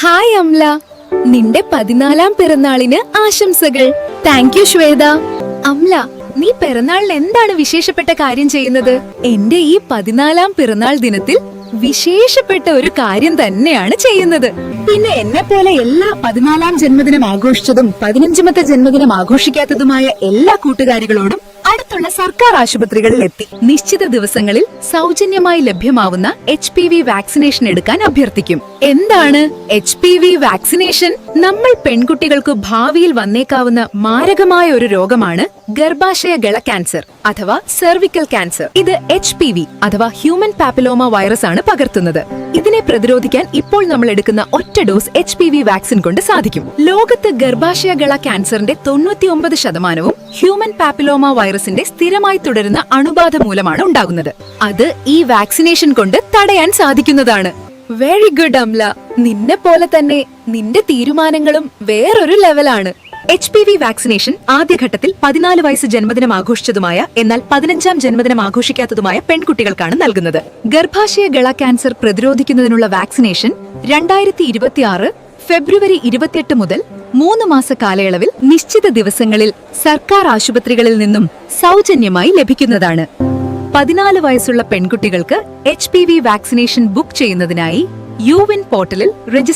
Hi amla, നിന്റെ 14-ാം പിറന്നാളിന് ആശംസകൾ. Thank you Shweta. അംല, നീ പിറന്നാളിന് എന്താണ് വിശേഷപ്പെട്ട കാര്യം ചെയ്യുന്നത്? എന്റെ ഈ 14-ാം പിറന്നാൾ ദിനത്തിൽ വിശേഷപ്പെട്ട ഒരു കാര്യം തന്നെയാണ് ചെയ്യുന്നത്. പിന്നെ എന്നെ പോലെ എല്ലാ 14-ാം ജന്മദിനം ആഘോഷിച്ചതും 15-മത്തെ ജന്മദിനം ആഘോഷിക്കാത്തതുമായ എല്ലാ കൂട്ടുകാരികളോടും അടുത്തുള്ള സർക്കാർ ആശുപത്രികളിൽ എത്തി നിശ്ചിത ദിവസങ്ങളിൽ സൗജന്യമായി ലഭ്യമാവുന്ന HPV വാക്സിനേഷൻ എടുക്കാൻ അഭ്യർത്ഥിക്കും. എന്താണ് HPV വാക്സിനേഷൻ? നമ്മൾ പെൺകുട്ടികൾക്ക് ഭാവിയിൽ വന്നേക്കാവുന്ന മാരകമായ ഒരു രോഗമാണ് ഗർഭാശയ ഗള ക്യാൻസർ അഥവാ സെർവിക്കൽ ക്യാൻസർ. ഇത് HPV അഥവാ ഹ്യൂമൻ പാപ്പിലോമ വൈറസ് ആണ് പകർത്തുന്നത്. ഇതിനെ പ്രതിരോധിക്കാൻ ഇപ്പോൾ നമ്മൾ എടുക്കുന്ന ഒറ്റ ഡോസ് HPV വാക്സിൻ കൊണ്ട് സാധിക്കും. ലോകത്ത് ഗർഭാശയ ഗള ക്യാൻസറിന്റെ 99% ഹ്യൂമൻ പാപ്പിലോമ വൈറസിന്റെ സ്ഥിരമായി തുടരുന്ന അണുബാധ മൂലമാണ് ഉണ്ടാകുന്നത്. അത് ഈ വാക്സിനേഷൻ കൊണ്ട് തടയാൻ സാധിക്കുന്നതാണ്. വെരി ഗുഡ് അംല, നിന്നെ പോലെ തന്നെ നിന്റെ തീരുമാനങ്ങളും വേറൊരു ലെവലാണ്. HPV വാക്സിനേഷൻ ആദ്യഘട്ടത്തിൽ 14 വയസ്സ് ജന്മദിനം ആഘോഷിച്ചതുമായ എന്നാൽ 15-ാം ജന്മദിനം ആഘോഷിക്കാത്തതുമായ പെൺകുട്ടികൾക്കാണ് നൽകുന്നത്. ഗർഭാശയ ഗള ക്യാൻസർ പ്രതിരോധിക്കുന്നതിനുള്ള വാക്സിനേഷൻ 2026 ഫെബ്രുവരി 28 മുതൽ 3 മാസ കാലയളവിൽ നിശ്ചിത ദിവസങ്ങളിൽ സർക്കാർ ആശുപത്രികളിൽ നിന്നും സൗജന്യമായി ലഭിക്കുന്നതാണ്. 14 വയസ്സുള്ള പെൺകുട്ടികൾക്ക് HPV വാക്സിനേഷൻ ബുക്ക് ചെയ്യുന്നതിനായി യുവിൻ പോർട്ടലിൽ രജിസ്റ്റർ